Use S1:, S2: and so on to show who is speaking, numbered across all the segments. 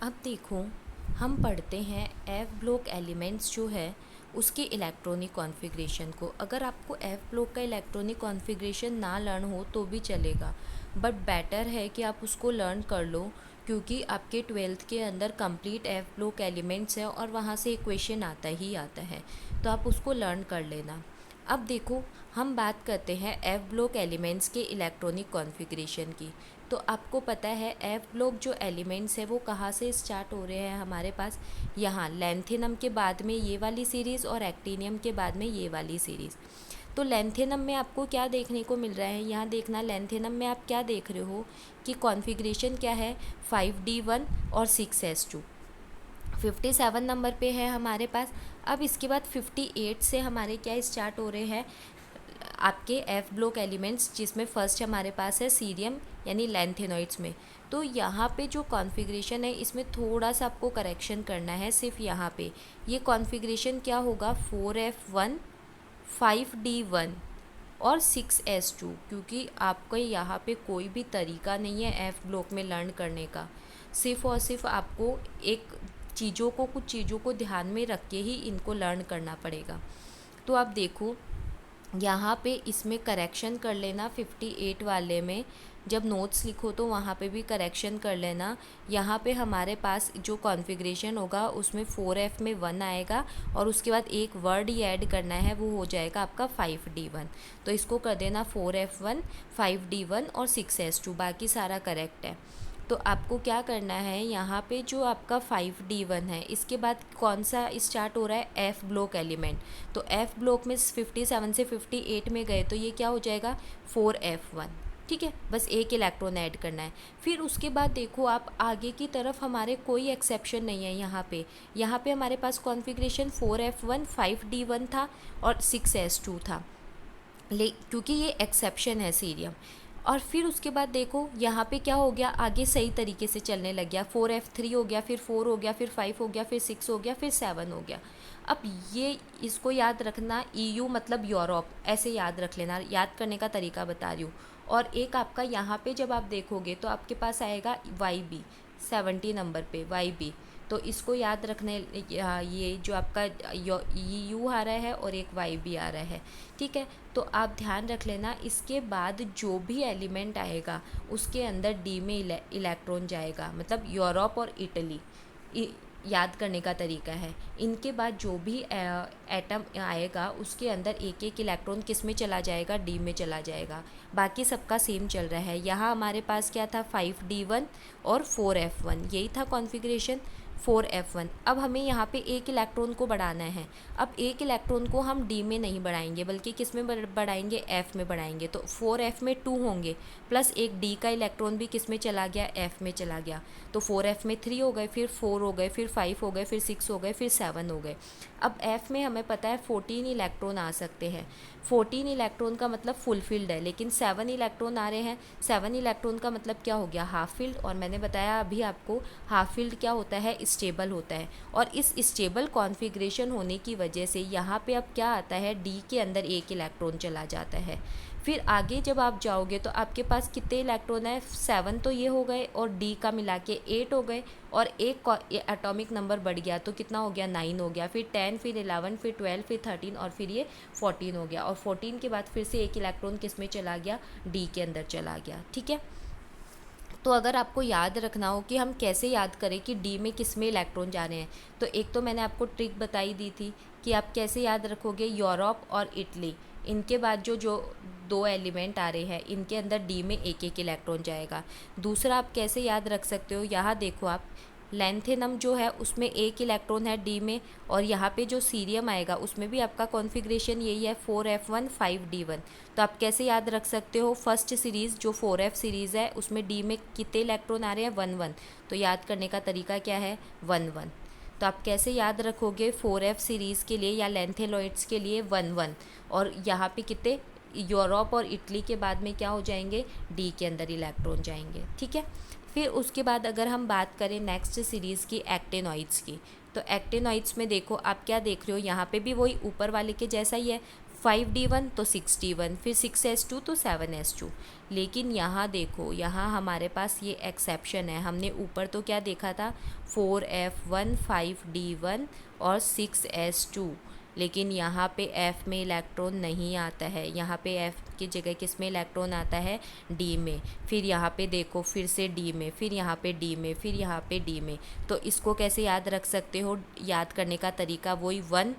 S1: अब देखो, हम पढ़ते हैं एफ ब्लॉक एलिमेंट्स जो है उसके इलेक्ट्रॉनिक कॉन्फ़िगरेशन को। अगर आपको एफ ब्लॉक का इलेक्ट्रॉनिक कॉन्फ़िगरेशन ना लर्न हो तो भी चलेगा, बट बेटर है कि आप उसको लर्न कर लो, क्योंकि आपके ट्वेल्थ के अंदर कंप्लीट एफ ब्लॉक एलिमेंट्स है और वहाँ से एक क्वेश्चन आता ही आता है, तो आप उसको लर्न कर लेना। अब देखो, हम बात करते हैं एफ ब्लॉक एलिमेंट्स के इलेक्ट्रॉनिक कॉन्फ़िगरेशन की। तो आपको पता है एफ ब्लॉक जो एलिमेंट्स है वो कहाँ से स्टार्ट हो रहे हैं हमारे पास, यहाँ लैंथेनम के बाद में ये वाली सीरीज़ और एक्टिनियम के बाद में ये वाली सीरीज़। तो लैंथेनम में आपको क्या देखने को मिल रहा है, यहाँ देखना, लैंथेनम में आप क्या देख रहे हो कि कॉन्फ़िगरेशन क्या है, 5D1 और 6s2। 57 नंबर पे है हमारे पास। अब इसके बाद 58 से हमारे क्या स्टार्ट हो रहे हैं आपके एफ ब्लॉक एलिमेंट्स, जिसमें फर्स्ट हमारे पास है सीरियम यानी लैंथेनॉइड्स में। तो यहाँ पे जो कॉन्फ़िगरेशन है इसमें थोड़ा सा आपको करेक्शन करना है। सिर्फ यहाँ पे ये कॉन्फ़िगरेशन क्या होगा, 4F1 5D1 और 6S2, क्योंकि आपको यहाँ पे कोई भी तरीका नहीं है एफ ब्लॉक में लर्न करने का। सिर्फ और सिर्फ आपको कुछ चीज़ों को ध्यान में रख के ही इनको लर्न करना पड़ेगा। तो आप देखो, यहाँ पे इसमें करेक्शन कर लेना 58 वाले में, जब नोट्स लिखो तो वहाँ पे भी करेक्शन कर लेना। यहाँ पे हमारे पास जो कॉन्फ़िगरेशन होगा उसमें 4F में 1 आएगा और उसके बाद एक वर्ड ही ऐड करना है, वो हो जाएगा आपका 5D1। तो इसको कर देना 4F1 5D1 और 6S2, बाकी सारा करेक्ट है। तो आपको क्या करना है, यहाँ पे जो आपका 5D1 है इसके बाद कौन सा स्टार्ट हो रहा है, एफ ब्लॉक एलिमेंट। तो एफ ब्लॉक में 57 से 58 में गए तो ये क्या हो जाएगा, 4F1। ठीक है, बस एक इलेक्ट्रॉन ऐड करना है। फिर उसके बाद देखो आप आगे की तरफ हमारे कोई एक्सेप्शन नहीं है। यहाँ पे हमारे पास कॉन्फ़िगरेशन 4F1 5D1 था और 6S2 था, क्योंकि ये एक्सेप्शन है सीरियम। और फिर उसके बाद देखो यहाँ पे क्या हो गया, आगे सही तरीके से चलने लग गया, 4F3 हो गया, फिर 4 हो गया, फिर 5 हो गया, फिर 6 हो गया, फिर 7 हो गया। अब ये इसको याद रखना, EU मतलब यूरोप, ऐसे याद रख लेना, याद करने का तरीका बता रही हूँ। और एक आपका यहाँ पे जब आप देखोगे तो आपके पास आएगा YB 70 नंबर पे, YB। तो इसको याद रखने, ये जो आपका EU आ रहा है और एक YB आ रहा है। ठीक है, तो आप ध्यान रख लेना, इसके बाद जो भी एलिमेंट आएगा उसके अंदर डी में इलेक्ट्रॉन जाएगा, मतलब यूरोप और इटली। याद करने का तरीका है, इनके बाद जो भी एटम आएगा उसके अंदर एक एक इलेक्ट्रॉन किस में चला जाएगा, डी में चला जाएगा। बाकी सबका सेम चल रहा है। यहाँ हमारे पास क्या था, 5D1 और 4F1, यही था कॉन्फ़िगरेशन 4F1। अब हमें यहाँ पे एक इलेक्ट्रॉन को बढ़ाना है। अब एक इलेक्ट्रॉन को हम डी में नहीं बढ़ाएंगे बल्कि किस में बढ़ाएंगे, एफ़ में बढ़ाएंगे। तो 4F में 2 होंगे, प्लस एक डी का इलेक्ट्रॉन भी किस में चला गया, एफ़ में चला गया। तो 4F में 3 हो गए, फिर 4 हो गए, फिर 5 हो गए, फिर 6 हो गए, फिर 7 हो गए। अब एफ़ में हमें पता है 14 इलेक्ट्रॉन आ सकते हैं। 14 इलेक्ट्रॉन का मतलब फुलफिल्ड है, लेकिन 7 इलेक्ट्रॉन आ रहे हैं। 7 इलेक्ट्रॉन का मतलब क्या हो गया, हाफ फिल्ड। और मैंने बताया अभी आपको, हाफ फिल्ड क्या होता है, स्टेबल होता है। और इस स्टेबल कॉन्फ़िगरेशन होने की वजह से यहाँ पे अब क्या आता है, डी के अंदर एक इलेक्ट्रॉन चला जाता है। फिर आगे जब आप जाओगे तो आपके पास कितने इलेक्ट्रॉन है, 7 तो ये हो गए और डी का मिला के 8 हो गए, और एक एटॉमिक नंबर बढ़ गया तो कितना हो गया, 9 हो गया। फिर 10, फिर 11, फिर 12, फिर 13 और फिर ये 14 हो गया। और 14 के बाद फिर से एक इलेक्ट्रॉन किस में चला गया, डी के अंदर चला गया। ठीक है, तो अगर आपको याद रखना हो कि हम कैसे याद करें कि डी में किस में इलेक्ट्रॉन जा रहे हैं, तो एक तो मैंने आपको ट्रिक बताई दी थी कि आप कैसे याद रखोगे, यूरोप और इटली, इनके बाद जो जो 2 एलिमेंट आ रहे हैं इनके अंदर डी में एक एक इलेक्ट्रॉन जाएगा। दूसरा आप कैसे याद रख सकते हो, यहाँ देखो आप, लैंथेनम जो है उसमें एक इलेक्ट्रॉन है डी में, और यहाँ पे जो सीरियम आएगा उसमें भी आपका कॉन्फ़िगरेशन यही है, 4F1 5D1। तो आप कैसे याद रख सकते हो, फर्स्ट सीरीज़ जो 4F सीरीज़ है उसमें डी में कितने इलेक्ट्रॉन आ रहे हैं, 1 1। तो याद करने का तरीका क्या है, 1 1। तो आप कैसे याद रखोगे, 4F सीरीज़ के लिए या लैंथेनॉइड्स के लिए 1 1, और यहाँ पे कितने, यूरोप और इटली के बाद में क्या हो जाएंगे, डी के अंदर इलेक्ट्रॉन जाएंगे। ठीक है, फिर उसके बाद अगर हम बात करें नेक्स्ट सीरीज़ की, एक्टेनॉइड्स की, तो एक्टेनॉइड्स में देखो आप क्या देख रहे हो, यहाँ पे भी वही ऊपर वाले के जैसा ही है, 5d1 तो 6d1, फिर 6s2 तो 7s2। लेकिन यहाँ देखो, यहाँ हमारे पास ये एक्सेप्शन है। हमने ऊपर तो क्या देखा था, 4f1 5d1 और 6s2, लेकिन यहाँ पे f में इलेक्ट्रॉन नहीं आता है। यहाँ पे f की जगह किस में इलेक्ट्रॉन आता है, d में। फिर यहाँ पे देखो फिर से d में, फिर यहाँ पे d में, फिर यहाँ पे d में। तो इसको कैसे याद रख सकते हो, याद करने का तरीका वही, 1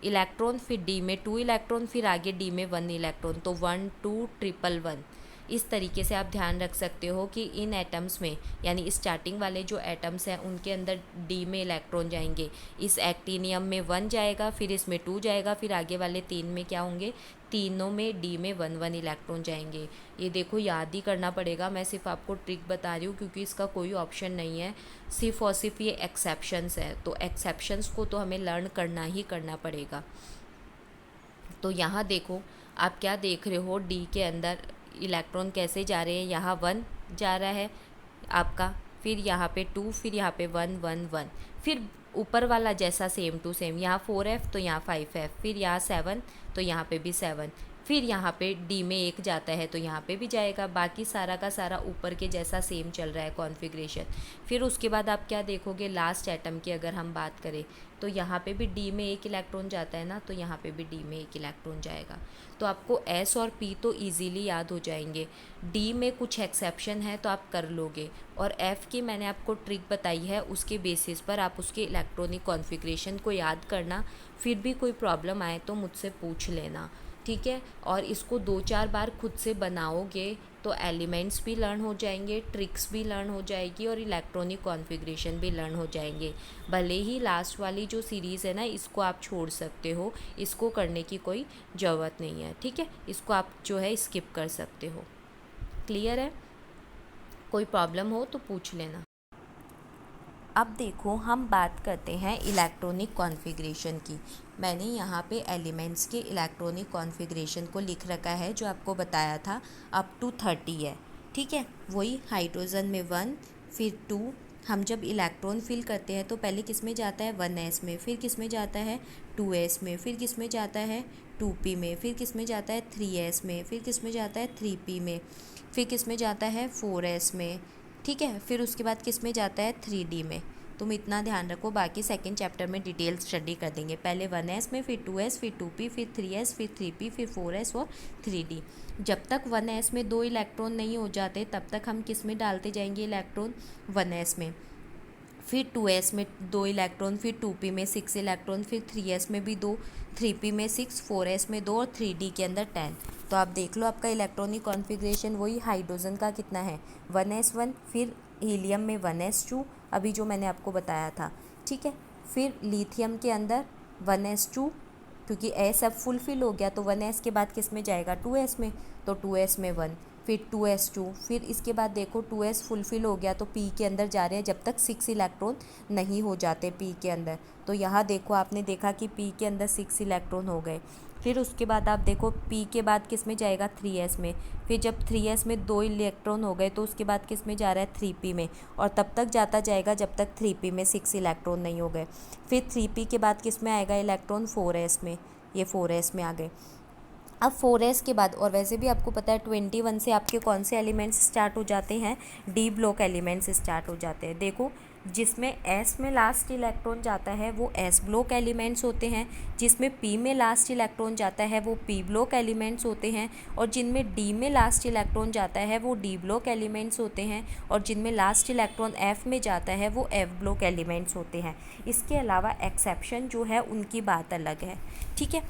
S1: इलेक्ट्रॉन, फिर डी में 2 इलेक्ट्रॉन, फिर आगे डी में 1 इलेक्ट्रॉन, तो 1 2 ट्रिपल 1। इस तरीके से आप ध्यान रख सकते हो कि इन एटम्स में, यानी स्टार्टिंग वाले जो एटम्स हैं उनके अंदर डी में इलेक्ट्रॉन जाएंगे। इस एक्टिनियम में 1 जाएगा, फिर इसमें 2 जाएगा, फिर आगे वाले 3 में क्या होंगे, तीनों में डी में 1 1 इलेक्ट्रॉन जाएंगे। ये देखो याद ही करना पड़ेगा, मैं सिर्फ आपको ट्रिक बता रही हूँ क्योंकि इसका कोई ऑप्शन नहीं है, सिर्फ और सिर्फ ये एक्सेप्शंस है। तो एक्सेप्शंस को तो हमें लर्न करना ही करना पड़ेगा। तो यहाँ देखो आप क्या देख रहे हो, डी के अंदर इलेक्ट्रॉन कैसे जा रहे हैं, यहाँ 1 जा रहा है आपका, फिर यहाँ पे 2, फिर यहाँ पे 1 1 1, फिर ऊपर वाला जैसा सेम टू सेम, यहाँ 4f तो यहाँ 5f, फिर यहाँ 7 तो यहाँ पे भी 7, फिर यहाँ पे डी में 1 जाता है तो यहाँ पे भी जाएगा। बाकी सारा का सारा ऊपर के जैसा सेम चल रहा है कॉन्फ़िगरेशन। फिर उसके बाद आप क्या देखोगे, लास्ट एटम की अगर हम बात करें तो यहाँ पे भी डी में 1 इलेक्ट्रॉन जाता है ना, तो यहाँ पे भी डी में 1 इलेक्ट्रॉन जाएगा। तो आपको एस और पी तो ईजीली याद हो जाएंगे। डी में कुछ एक्सेप्शन है तो आप कर लोगे, और एफ़ की मैंने आपको ट्रिक बताई है, उसके बेसिस पर आप उसके इलेक्ट्रॉनिक कॉन्फ़िगरेशन को याद करना। फिर भी कोई प्रॉब्लम आए तो मुझसे पूछ लेना, ठीक है। और इसको 2-4 बार खुद से बनाओगे तो एलिमेंट्स भी लर्न हो जाएंगे, ट्रिक्स भी लर्न हो जाएगी, और इलेक्ट्रॉनिक कॉन्फ़िगरेशन भी लर्न हो जाएंगे। भले ही लास्ट वाली जो सीरीज़ है ना, इसको आप छोड़ सकते हो, इसको करने की कोई ज़रूरत नहीं है, ठीक है। इसको आप जो है स्किप कर सकते हो। क्लियर है? कोई प्रॉब्लम हो तो पूछ लेना। अब देखो हम बात करते हैं इलेक्ट्रॉनिक कॉन्फ़िगरेशन की। मैंने यहाँ पे एलिमेंट्स के इलेक्ट्रॉनिक कॉन्फ़िगरेशन को लिख रखा है, जो आपको बताया था अप टू 30 है, ठीक है। वही हाइड्रोजन में 1, फिर 2। हम जब इलेक्ट्रॉन फिल करते हैं तो पहले किस में जाता है, 1s में, फिर किस में जाता है, 2s में, फिर किस में जाता है, 2p में, फिर किस में जाता है, 3s में, फिर किस में जाता है, 3p में, फिर किस में जाता है, 4s में, ठीक है। फिर उसके बाद किस में जाता है, 3d में। तुम इतना ध्यान रखो, बाकी सेकंड चैप्टर में डिटेल स्टडी कर देंगे। पहले 1s में, फिर 2s, फिर 2p, फिर 3s, फिर 3p, फिर 4s और 3d। जब तक 1s में 2 इलेक्ट्रॉन नहीं हो जाते तब तक हम किस में डालते जाएंगे इलेक्ट्रॉन, 1s में, फिर 2s में 2 इलेक्ट्रॉन, फिर 2p में 6 इलेक्ट्रॉन, फिर 3s में भी 2, 3p में 6, 4s में 2 और 3d के अंदर 10। तो आप देख लो आपका इलेक्ट्रॉनिक कॉन्फ़िगरेशन वही हाइड्रोजन का कितना है, 1s1, फिर हीलियम में 1s2, अभी जो मैंने आपको बताया था, ठीक है। फिर लिथियम के अंदर 1s2, क्योंकि एस अब फुलफिल हो गया तो 1s के बाद किस में जाएगा, 2s में, तो 2s में 1, फिर 2s2, फिर इसके बाद देखो 2s फुलफिल हो गया तो p के अंदर जा रहे हैं जब तक 6 इलेक्ट्रॉन नहीं हो जाते p के अंदर। तो यहाँ देखो आपने देखा कि p के अंदर 6 इलेक्ट्रॉन हो गए। फिर उसके बाद आप देखो p के बाद किस में जाएगा, 3s में, फिर जब 3s में 2 इलेक्ट्रॉन हो गए तो उसके बाद किस में जा रहा है, 3p में, और तब तक जाता जाएगा जब तक 3p में 6 इलेक्ट्रॉन नहीं हो गए। फिर 3p के बाद किस में आएगा इलेक्ट्रॉन, 4s में, ये 4s में आ गए। अब 4s के बाद, और वैसे भी आपको पता है 21 से आपके कौन से एलिमेंट्स स्टार्ट हो जाते हैं, डी ब्लॉक एलिमेंट्स स्टार्ट हो जाते हैं। देखो जिसमें s में लास्ट इलेक्ट्रॉन जाता है वो s ब्लॉक एलिमेंट्स होते हैं, जिसमें p में लास्ट इलेक्ट्रॉन जाता है वो p ब्लॉक एलिमेंट्स होते हैं, और जिनमें d में लास्ट इलेक्ट्रॉन जाता है वो d ब्लॉक एलिमेंट्स होते हैं, और जिनमें लास्ट इलेक्ट्रॉन f में जाता है वो f ब्लॉक एलिमेंट्स होते हैं। इसके अलावा एक्सेप्शन जो है उनकी बात अलग है, ठीक है।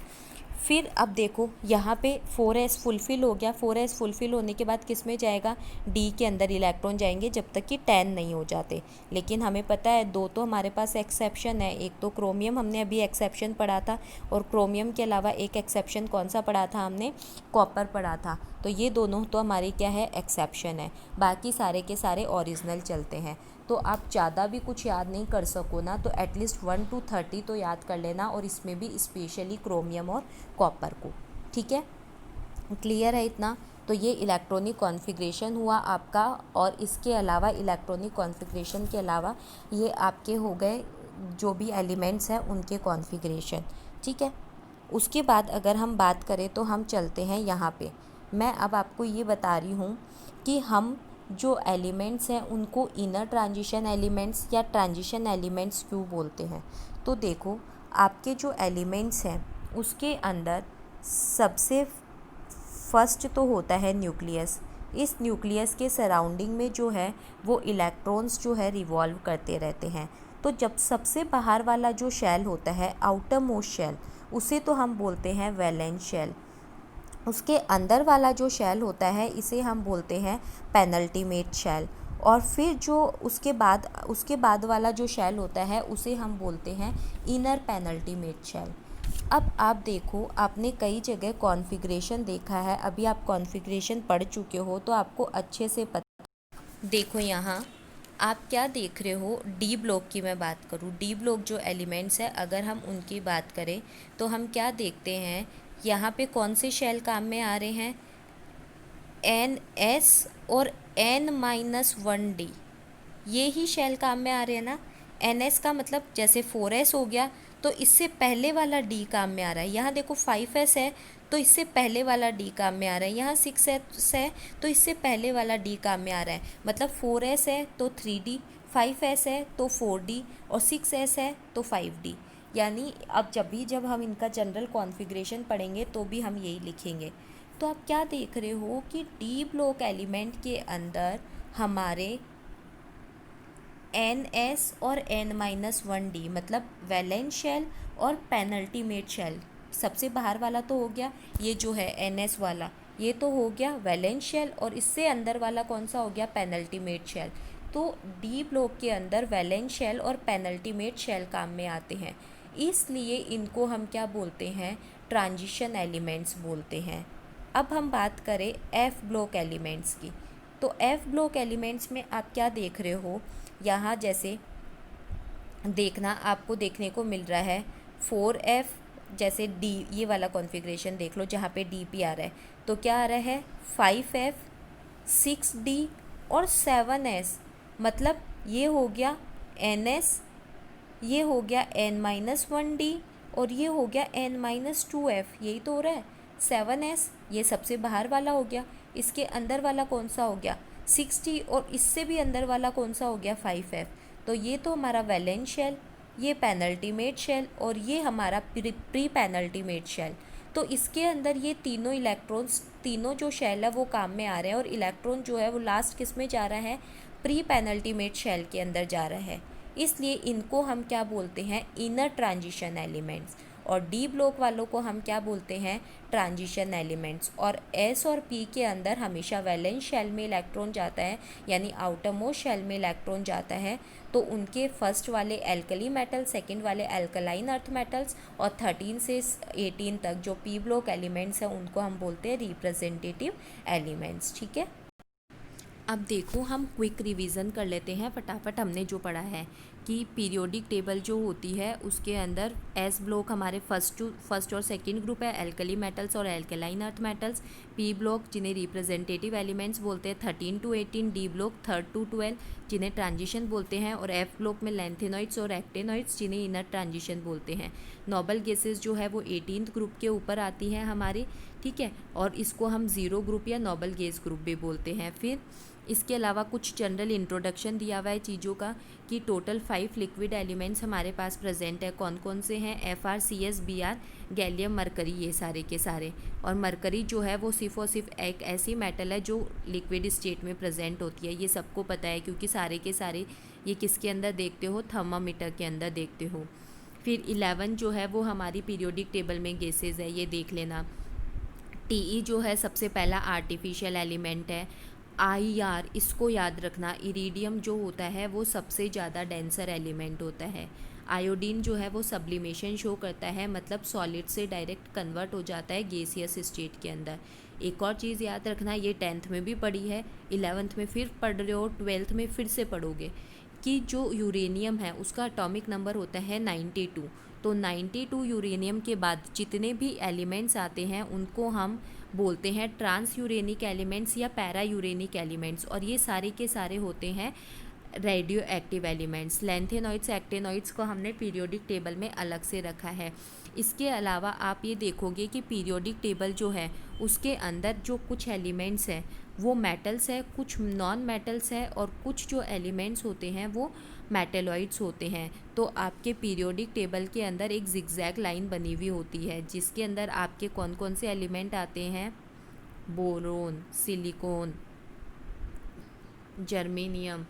S1: फिर अब देखो यहाँ पे 4s फुलफ़िल हो गया, 4s फुलफ़िल होने के बाद किस में जाएगा, d के अंदर इलेक्ट्रॉन जाएंगे जब तक कि 10 नहीं हो जाते। लेकिन हमें पता है 2 तो हमारे पास एक्सेप्शन है, एक तो क्रोमियम हमने अभी एक्सेप्शन पढ़ा था, और क्रोमियम के अलावा एक एक्सेप्शन कौन सा पढ़ा था हमने, कॉपर पढ़ा था। तो ये दोनों तो हमारी क्या है, एक्सेप्शन है, बाकी सारे के सारे ओरिजिनल चलते हैं। तो आप ज़्यादा भी कुछ याद नहीं कर सको ना, तो एटलीस्ट 1 to 30 तो याद कर लेना, और इसमें भी स्पेशली क्रोमियम और कॉपर को, ठीक है। क्लियर है इतना? तो ये इलेक्ट्रॉनिक कॉन्फ़िगरेशन हुआ आपका, और इसके अलावा इलेक्ट्रॉनिक कॉन्फ़िगरेशन के अलावा ये आपके हो गए जो भी एलिमेंट्स हैं उनके कॉन्फ़िगरेशन, ठीक है। उसके बाद अगर हम बात करें तो हम चलते हैं यहाँ पे। मैं अब आपको ये बता रही हूँ कि हम जो एलिमेंट्स हैं उनको इनर ट्रांजिशन एलिमेंट्स या ट्रांजिशन एलिमेंट्स क्यों बोलते हैं। तो देखो, आपके जो एलिमेंट्स हैं उसके अंदर सबसे फर्स्ट तो होता है न्यूक्लियस। इस न्यूक्लियस के सराउंडिंग में जो है वो इलेक्ट्रॉन्स जो है रिवॉल्व करते रहते हैं। तो जब सबसे बाहर वाला जो शेल होता है, आउटर मोस्ट शेल, उसे तो हम बोलते हैं वैलेंस शेल। उसके अंदर वाला जो शेल होता है इसे हम बोलते हैं पेनल्टीमेट शेल। और फिर जो उसके बाद वाला जो शेल होता है उसे हम बोलते हैं इनर पेनल्टीमेट शेल। अब आप देखो, आपने कई जगह कॉन्फ़िगरेशन देखा है, अभी आप कॉन्फ़िगरेशन पढ़ चुके हो तो आपको अच्छे से पता। देखो यहाँ आप क्या देख रहे हो, डी ब्लॉक की मैं बात करूँ, डी ब्लॉक जो एलिमेंट्स है अगर हम उनकी बात करें तो हम क्या देखते हैं, यहाँ पे कौन से शेल काम में आ रहे हैं, NS और N-1D, ये ही शेल काम में आ रहे हैं ना। NS का मतलब जैसे 4S हो गया तो इससे पहले वाला D काम में आ रहा है। यहाँ देखो 5S है तो इससे पहले वाला D काम में आ रहा है। यहाँ 6S है तो इससे पहले वाला D काम में आ रहा है। मतलब 4S है तो 3D, 5S है तो 4D और 6S है तो 5D। यानी अब जब हम इनका जनरल कॉन्फ़िगरेशन पढ़ेंगे तो भी हम यही लिखेंगे। तो आप क्या देख रहे हो कि डी ब्लॉक एलिमेंट के अंदर हमारे NS और N-1D मतलब वैलेंस शेल और पेनल्टीमेट शेल, सबसे बाहर वाला तो हो गया, ये जो है NS वाला ये तो हो गया वैलेंस शेल, और इससे अंदर वाला कौन सा हो गया, पेनल्टीमेट शेल। तो डी ब्लॉक के अंदर वैलेंस शेल और पेनल्टीमेट शेल काम में आते हैं, इसलिए इनको हम क्या बोलते हैं, ट्रांजिशन एलिमेंट्स बोलते हैं। अब हम बात करें एफ ब्लॉक एलिमेंट्स की। तो एफ ब्लॉक एलिमेंट्स में आप क्या देख रहे हो, यहाँ जैसे देखना आपको देखने को मिल रहा है 4F, जैसे D, ये वाला कॉन्फ़िगरेशन देख लो जहाँ पे DP आ रहा है, तो क्या आ रहा है 5F, 6D और 7S। मतलब ये हो गया NS, ये हो गया N-1D और ये हो गया N-2F, यही तो हो रहा है। 7S ये सबसे बाहर वाला हो गया, इसके अंदर वाला कौन सा हो गया 6D, और इससे भी अंदर वाला कौन सा हो गया 5F। तो ये तो हमारा वैलेंस शेल, ये पेनल्टीमेट शेल और ये हमारा प्री पेनल्टीमेट शेल। तो इसके अंदर ये तीनों इलेक्ट्रॉन्स, तीनों जो शेल है वो काम में आ रहे हैं, और इलेक्ट्रॉन जो है वो लास्ट किस में जा रहा है, प्री पेनल्टीमेट शेल के अंदर जा रहा है। इसलिए इनको हम क्या बोलते हैं, इनर ट्रांजिशन एलिमेंट्स। और डी ब्लॉक वालों को हम क्या बोलते हैं, ट्रांजिशन एलिमेंट्स। और एस और पी के अंदर हमेशा वैलेंस शेल में इलेक्ट्रॉन जाता है, यानी आउटर मोस्ट शेल में इलेक्ट्रॉन जाता है, तो उनके फर्स्ट वाले एल्कली मेटल, सेकंड वाले एल्कलाइन अर्थ मेटल्स, और 13 से 18 तक जो पी ब्लॉक एलिमेंट्स हैं उनको हम बोलते हैं रिप्रेजेंटेटिव एलिमेंट्स। ठीक है, अब देखो हम क्विक रिवीजन कर लेते हैं फटाफट। हमने जो पढ़ा है कि पीरियोडिक टेबल जो होती है उसके अंदर एस ब्लॉक हमारे फर्स्ट और सेकंड ग्रुप है, एल्कली मेटल्स और alkaline earth metals. P block जिन्हें रिप्रेजेंटेटिव एलिमेंट्स बोलते हैं 13 to 18, डी ब्लॉक 3 to 12 जिन्हें ट्रांजिशन बोलते हैं, और एफ ब्लॉक में लैंथेनॉइड्स और एक्टेनॉइड्स जिन्हें इनर ट्रांजिशन बोलते हैं। नोबल गैसेस जो है वो 18th ग्रुप के ऊपर आती हैं हमारी, ठीक है, और इसको हम ज़ीरो ग्रुप या नोबल गैस ग्रुप भी बोलते हैं। फिर इसके अलावा कुछ जनरल इंट्रोडक्शन दिया हुआ है चीज़ों का कि टोटल 5 लिक्विड एलिमेंट्स हमारे पास प्रेजेंट है। कौन कौन से हैं, FR, CS, Br, gallium, mercury, ये सारे के सारे। और मरकरी जो है वो सिर्फ और सिर्फ एक ऐसी मेटल है जो लिक्विड स्टेट में प्रेजेंट होती है, ये सबको पता है क्योंकि सारे के सारे ये किसके अंदर देखते हो, थर्मामीटर के अंदर देखते हो। फिर 11 जो है वो हमारी पीरियोडिक टेबल में गैसेज है, ये देख लेना। TE जो है सबसे पहला आर्टिफिशियल एलिमेंट है। IR इसको याद रखना, इरीडियम जो होता है वो सबसे ज़्यादा डेंसर एलिमेंट होता है। आयोडीन जो है वो सब्लिमेशन शो करता है, मतलब सॉलिड से डायरेक्ट कन्वर्ट हो जाता है गैसियस स्टेट के अंदर। एक और चीज़ याद रखना, ये 10th में भी पढ़ी है, 11th में फिर पढ़ रहे हो, 12th में फिर से पढ़ोगे कि जो यूरेनियम है उसका एटॉमिक नंबर होता है 92। तो 92 यूरेनियम के बाद जितने भी एलिमेंट्स आते हैं उनको हम बोलते हैं ट्रांस यूरेनिक एलिमेंट्स या पैरा यूरेनिक एलिमेंट्स, और ये सारे के सारे होते हैं radio active elements, lanthanoids, actinoids को हमने पीरियोडिक टेबल में अलग से रखा है। इसके अलावा आप ये देखोगे कि पीरियोडिक टेबल जो है उसके अंदर जो कुछ एलिमेंट्स हैं वो मेटल्स है, कुछ नॉन मेटल्स है, और कुछ जो एलिमेंट्स होते हैं वो मेटेलॉइड्स होते हैं। तो आपके पीरियोडिक टेबल के अंदर एक जिगजैग लाइन बनी हुई होती है जिसके अंदर आपके कौन कौन से एलिमेंट आते हैं, boron, silicon, germanium,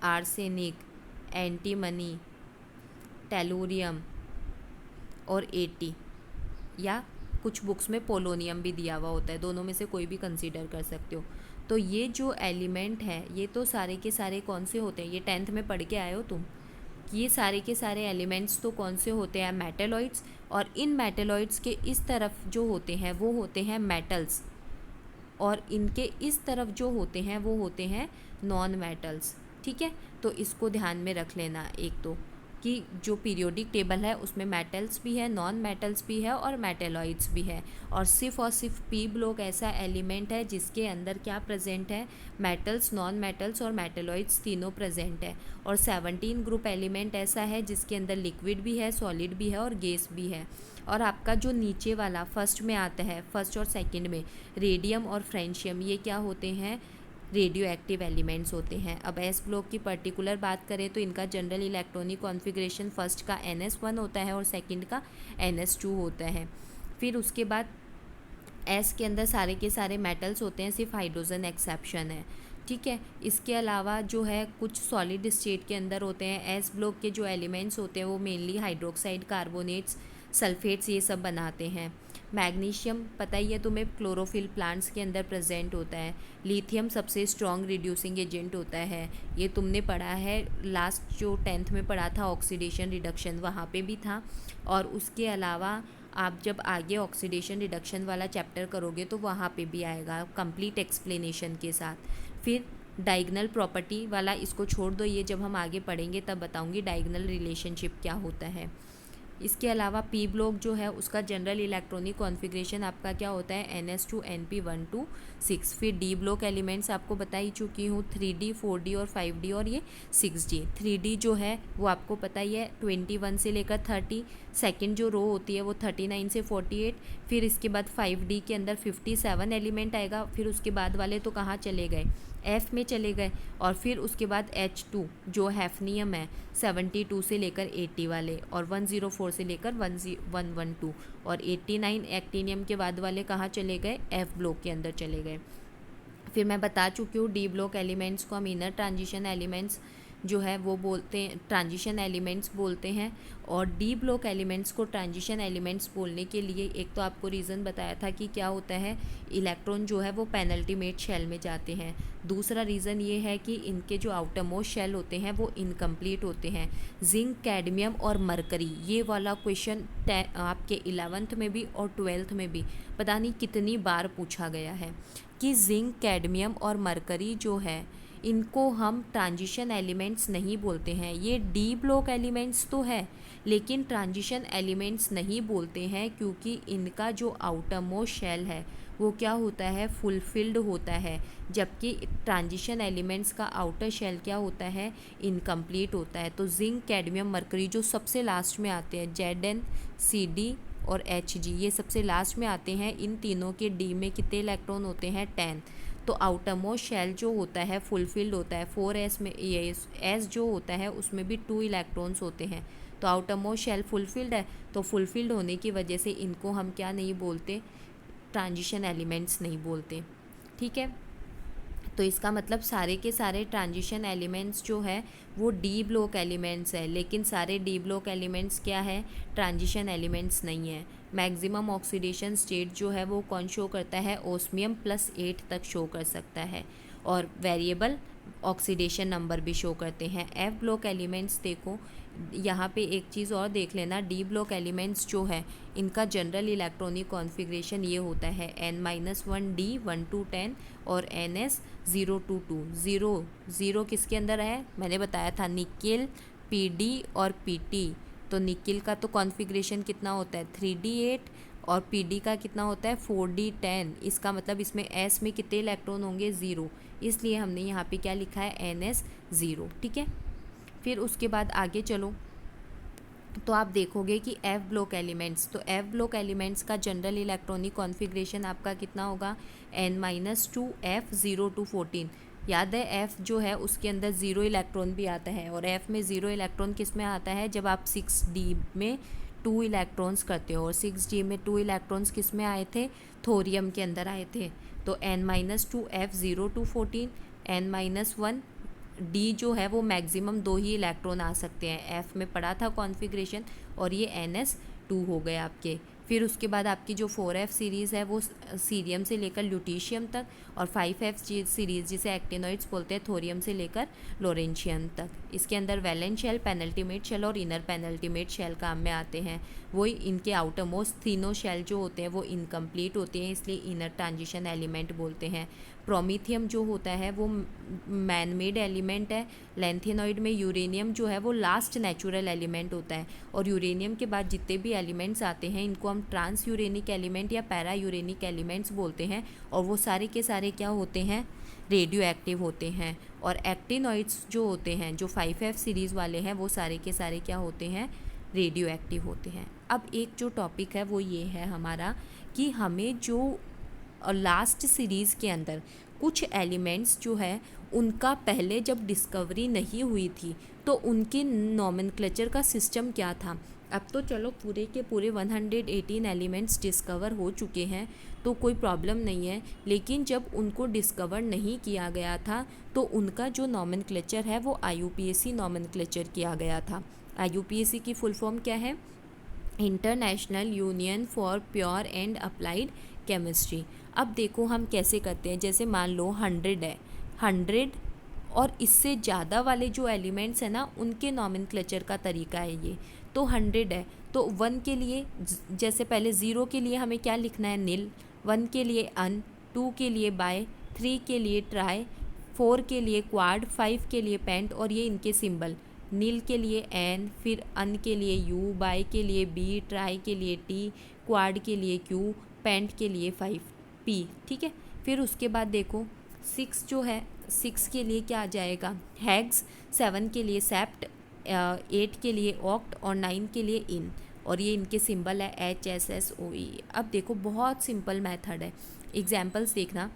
S1: arsenic, antimony, tellurium और एटी, या कुछ बुक्स में पोलोनियम भी दिया हुआ होता है, दोनों में से कोई भी कंसीडर कर सकते हो। तो ये जो एलिमेंट है ये तो सारे के सारे कौन से होते हैं, ये 10th में पढ़ के आए हो तुम कि ये सारे के सारे एलिमेंट्स तो कौन से होते हैं, मेटेलॉइड्स। और इन मेटेलॉइड्स के इस तरफ जो होते हैं वो होते हैं मेटल्स, और इनके इस तरफ जो होते हैं वो होते हैं नॉन मेटल्स। ठीक है, तो इसको ध्यान में रख लेना एक तो कि जो पीरियोडिक टेबल है उसमें मेटल्स भी है, नॉन मेटल्स भी है और मेटेलॉइड्स भी है। और सिर्फ पी ब्लॉक ऐसा एलिमेंट है जिसके अंदर क्या प्रेजेंट है, मेटल्स, नॉन मेटल्स और मेटेलॉइड्स तीनों प्रेजेंट है। और 17 ग्रुप एलिमेंट ऐसा है जिसके अंदर लिक्विड भी है, सॉलिड भी है और गैस भी है। और आपका जो नीचे वाला फर्स्ट में आता है, फर्स्ट और सेकंड में रेडियम और फ्रेंशियम, ये क्या होते हैं, रेडियो एक्टिव एलिमेंट्स होते हैं। अब एस ब्लॉक की पर्टिकुलर बात करें तो इनका जनरल इलेक्ट्रॉनिक कॉन्फ़िगरेशन फर्स्ट का NS1 होता है और सेकंड का NS2 होता है। फिर उसके बाद एस के अंदर सारे के सारे मेटल्स होते हैं, सिर्फ हाइड्रोजन एक्सेप्शन है। ठीक है, इसके अलावा जो है कुछ सॉलिड स्टेट के अंदर होते हैं। एस ब्लॉक के जो एलिमेंट्स होते हैं वो मेनली हाइड्रोक्साइड, कार्बोनेट्स, सल्फेट्स ये सब बनाते हैं। मैग्नीशियम पता ही है तुम्हें, क्लोरोफिल प्लांट्स के अंदर प्रेजेंट होता है। लिथियम सबसे स्ट्रॉन्ग रिड्यूसिंग एजेंट होता है, ये तुमने पढ़ा है लास्ट जो 10th में पढ़ा था ऑक्सीडेशन रिडक्शन, वहाँ पे भी था। और उसके अलावा आप जब आगे ऑक्सीडेशन रिडक्शन वाला चैप्टर करोगे तो वहाँ पे भी आएगा कंप्लीट एक्सप्लेनेशन के साथ। फिर डायगनल प्रॉपर्टी वाला इसको छोड़ दो, ये जब हम आगे पढ़ेंगे तब बताऊंगी डायगनल रिलेशनशिप क्या होता है। इसके अलावा पी ब्लॉक जो है उसका जनरल इलेक्ट्रॉनिक कॉन्फ़िगरेशन आपका क्या होता है, NS2 NP126। फिर डी ब्लॉक एलिमेंट्स आपको बता ही चुकी हूँ, 3D 4D और 5D और ये 6D। 3D जो है वो आपको पता ही है 21 से लेकर 30, सेकंड जो रो होती है वो 39 से 48। फिर इसके बाद 5D के अंदर 57 एलिमेंट आएगा। फिर उसके बाद वाले तो कहाँ चले गए, F में चले गए। और फिर उसके बाद H2 जो हैफनियम है 72 से लेकर 80 वाले, और 104 से लेकर 112, और 89 एक्टीनियम के बाद वाले कहाँ चले गए, F ब्लॉक के अंदर चले गए। फिर मैं बता चुकी हूँ डी ब्लॉक एलिमेंट्स को हम इनर ट्रांजिशन एलिमेंट्स जो है वो बोलते हैं, ट्रांजिशन एलिमेंट्स बोलते हैं। और डी ब्लॉक एलिमेंट्स को ट्रांजिशन एलिमेंट्स बोलने के लिए एक तो आपको रीज़न बताया था कि क्या होता है, इलेक्ट्रॉन जो है वो पेनल्टीमेट शेल में जाते हैं। दूसरा रीज़न ये है कि इनके जो आउटर मोस्ट शेल होते हैं वो इनकम्प्लीट होते हैं। जिंक, कैडमियम और मरकरी, ये वाला क्वेश्चन आपके 11th में भी और 12th में भी पता नहीं कितनी बार पूछा गया है कि जिंक, कैडमियम और मरकरी जो है इनको हम ट्रांजिशन एलिमेंट्स नहीं बोलते हैं। ये डी ब्लॉक एलिमेंट्स तो है लेकिन ट्रांजिशन एलिमेंट्स नहीं बोलते हैं क्योंकि इनका जो आउटर मोस्ट शेल है वो क्या होता है, फुलफिल्ड होता है, जबकि ट्रांजिशन एलिमेंट्स का आउटर शेल क्या होता है, इनकम्प्लीट होता है। तो जिंक, कैडमियम, मरकरी जो सबसे लास्ट में आते हैं, Zn, Cd और Hg, ये सबसे लास्ट में आते हैं। इन तीनों के डी में कितने इलेक्ट्रॉन होते हैं, 10। तो आउटर मोस्ट शेल जो होता है फुलफिल्ड होता है। 4s में ये s जो होता है उसमें भी 2 इलेक्ट्रॉन्स होते हैं। तो आउटर मोस्ट शेल फुलफिल्ड है, तो फुलफिल्ड होने की वजह से इनको हम क्या नहीं बोलते, ट्रांजिशन एलिमेंट्स नहीं बोलते। ठीक है, तो इसका मतलब सारे के सारे ट्रांजिशन एलिमेंट्स जो है वो डी ब्लॉक एलिमेंट्स है, लेकिन सारे डी ब्लॉक एलिमेंट्स क्या है, ट्रांजिशन एलिमेंट्स नहीं है। मैक्सिमम ऑक्सीडेशन स्टेट जो है वो कौन शो करता है, ओस्मियम +8 तक शो कर सकता है, और वेरिएबल ऑक्सीडेशन नंबर भी शो करते हैं। एफ ब्लॉक एलिमेंट्स देखो, यहाँ पे एक चीज़ और देख लेना, डी ब्लॉक एलिमेंट्स जो है इनका जनरल इलेक्ट्रॉनिक कॉन्फ़िगरेशन ये होता है N-1D 1 to 10 और NS 0 to 2। 0 किसके अंदर है, मैंने बताया था निकिल, PD और PT। तो निकिल का तो कॉन्फ़िगरेशन कितना होता है 3D8 और PD का कितना होता है 4D10। इसका मतलब इसमें S में कितने इलेक्ट्रॉन होंगे, 0। इसलिए हमने यहाँ पे क्या लिखा है NS0, ठीक है। फिर उसके बाद आगे चलो तो आप देखोगे कि एफ ब्लॉक एलिमेंट्स, तो एफ ब्लॉक एलिमेंट्स का जनरल इलेक्ट्रॉनिक कॉन्फ़िगरेशन आपका कितना होगा N-2 F0 to 14। याद है एफ़ जो है उसके अंदर ज़ीरो इलेक्ट्रॉन भी आता है, और एफ़ में ज़ीरो इलेक्ट्रॉन किस में आता है, जब आप 6d में 2 इलेक्ट्रॉन्स करते हो, और 6d में 2 इलेक्ट्रॉन्स किस में आए थे, थोरियम के अंदर आए थे। तो N-2 F0 to 14, N-1 D जो है वो मैक्सिमम 2 ही इलेक्ट्रॉन आ सकते हैं, एफ़ में पड़ा था कॉन्फ़िगरेशन, और ये NS2 हो गए आपके। फिर उसके बाद आपकी जो 4F सीरीज़ है वो सीरियम से लेकर ल्यूटीशियम तक, और 5F सीरीज़ जिसे एक्टिनोइड्स बोलते हैं, थोरियम से लेकर लोरेंशियम तक। इसके अंदर वैलेंट शेल, पेनल्टीमेट शेल और इनर पेनल्टीमेट शेल काम में आते हैं। वही इनके आउटर मोस्ट तीनों शेल जो होते हैं वो इनकम्प्लीट होते हैं, इसलिए इनर ट्रांजिशन एलिमेंट बोलते हैं। प्रोमीथियम जो होता है वो मैन मेड एलिमेंट है। लैंथेनॉइड में यूरेनियम जो है वो लास्ट नेचुरल एलिमेंट होता है, और यूरेनियम के बाद जितने भी एलिमेंट्स आते हैं इनको हम ट्रांस यूरेनिक एलिमेंट या पैरा यूरेनिक एलिमेंट्स बोलते हैं, और वो सारे के सारे क्या होते हैं, रेडियो एक्टिव होते हैं। और एक्टिनॉइड्स जो होते हैं, जो 5F सीरीज़ वाले हैं, वो सारे के सारे क्या होते हैं, रेडियो एक्टिव होते हैं। अब एक जो टॉपिक है वो ये है हमारा कि हमें जो लास्ट सीरीज़ के अंदर कुछ एलिमेंट्स जो है उनका पहले जब डिस्कवरी नहीं हुई थी तो उनके नॉमेनक्लेचर का सिस्टम क्या था। अब तो चलो पूरे के पूरे 118 एलिमेंट्स डिस्कवर हो चुके हैं तो कोई प्रॉब्लम नहीं है, लेकिन जब उनको डिस्कवर नहीं किया गया था तो उनका जो नॉमेनक्लेचर है वो IUPAC नॉमेनक्लेचर किया गया था। IUPAC की फुल फॉर्म क्या है, international union for pure and applied chemistry. अब देखो हम कैसे करते हैं, जैसे मान लो 100 है, 100 और इससे ज़्यादा वाले जो एलिमेंट्स हैं ना उनके नॉमेनक्लेचर का तरीका है ये। तो 100 है तो 1 के लिए जैसे पहले 0 के लिए हमें क्या लिखना है, नील, 1 के लिए अन, 2 के लिए बाय, 3 के लिए ट्राई, 4 के लिए क्वाड, 5 के लिए पेंट, और ये इनके सिंबल, नील के लिए एन, फिर अन के लिए यू, बाय के लिए बी, ट्राई के लिए टी, क्वाड के लिए क्यू, पेंट के लिए 5 पी, ठीक है। फिर उसके बाद देखो 6 जो है, 6 के लिए क्या आ जाएगा, हेक्स, 7 के लिए सेप्ट, 8 के लिए ऑक्ट, और 9 के लिए इन, और ये इनके सिंबल है HSSOE। अब देखो बहुत सिंपल मेथड है, एग्जाम्पल्स देखना।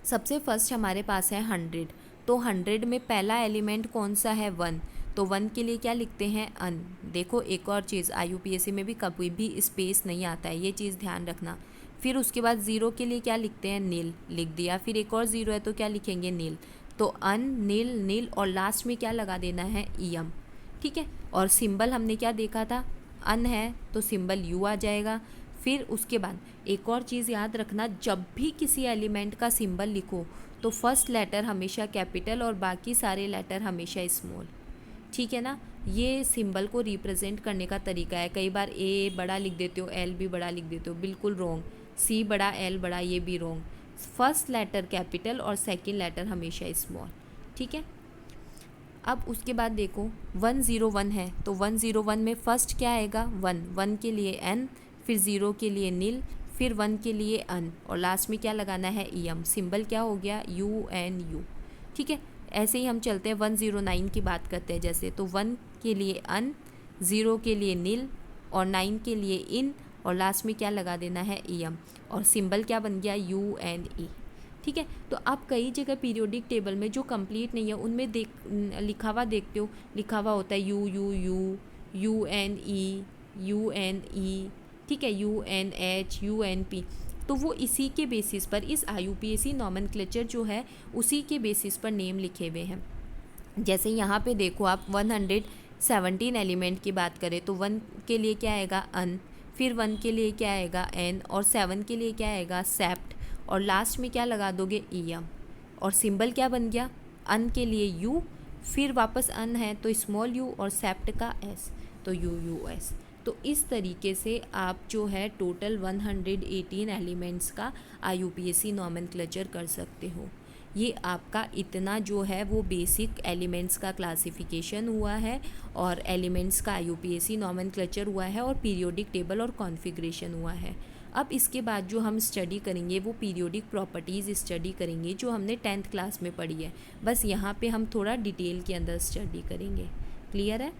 S1: सबसे फर्स्ट हमारे पास है 100, तो 100 में पहला एलिमेंट कौन सा है, 1, तो 1 के लिए क्या लिखते हैं, अन। देखो एक और चीज़, IUPAC में भी कभी भी स्पेस नहीं आता है, ये चीज़ ध्यान रखना। फिर उसके बाद 0 के लिए क्या लिखते हैं, नील, लिख दिया। फिर एक और 0 है तो क्या लिखेंगे, नील, तो अन, नील, नील, और लास्ट में क्या लगा देना है, EM, ठीक है। और सिंबल हमने क्या देखा था, अन है तो सिंबल U आ जाएगा। फिर उसके बाद एक और चीज़ याद रखना, जब भी किसी एलिमेंट का सिंबल लिखो तो फर्स्ट लेटर हमेशा कैपिटल और बाकी सारे लेटर हमेशा स्मॉल, ठीक है ना। ये सिंबल को रिप्रेजेंट करने का तरीका है। कई बार A बड़ा लिख देते हो, L भी बड़ा लिख देते हो, बिल्कुल रॉन्ग। C बड़ा, L बड़ा, ये भी रॉन्ग। फर्स्ट लेटर कैपिटल और सेकंड लेटर हमेशा स्मॉल, ठीक है। अब उसके बाद देखो 101 है, तो 101 में फर्स्ट क्या आएगा, 1, 1 के लिए N, फिर 0 के लिए नील, फिर 1 के लिए अन, और लास्ट में क्या लगाना है, EM, सिंबल क्या हो गया, UNU, ठीक है। ऐसे ही हम चलते हैं 109 की बात करते हैं जैसे, तो 1 के लिए अन, 0 के लिए नील, और 9 के लिए इन, और लास्ट में क्या लगा देना है, EM, और सिंबल क्या बन गया, UNE, ठीक है। तो आप कई जगह पीरियोडिक टेबल में जो कंप्लीट नहीं है उनमें लिखा हुआ देखते हो, लिखा हुआ होता है UUU, UNE, UNE, ठीक है, UNH, UNP, तो वो इसी के बेसिस पर, इस IUPAC नॉमेनक्लेचर जो है उसी के बेसिस पर नेम लिखे हुए हैं। जैसे यहाँ पे देखो आप 117 एलिमेंट की बात करें तो 1 के लिए क्या आएगा, अन, फिर 1 के लिए क्या आएगा, एन, और 7 के लिए क्या आएगा, सेप्ट, और लास्ट में क्या लगा दोगे, EM, और सिंबल क्या बन गया, अन के लिए U, फिर वापस अन है तो स्मॉल u, और सेप्ट का S, तो UUS। तो इस तरीके से आप जो है टोटल 118 एलिमेंट्स का IUPAC नॉमेनक्लेचर कर सकते हो। ये आपका इतना जो है वो बेसिक एलिमेंट्स का क्लासिफिकेशन हुआ है, और एलिमेंट्स का IUPAC नॉमेनक्लेचर हुआ है, और पीरियोडिक टेबल और कॉन्फ़िगरेशन हुआ है। अब इसके बाद जो हम स्टडी करेंगे वो पीरियोडिक प्रॉपर्टीज़ स्टडी करेंगे जो हमने 10th क्लास में पढ़ी है। बस यहाँ पे हम थोड़ा डिटेल के अंदर स्टडी करेंगे। क्लियर है?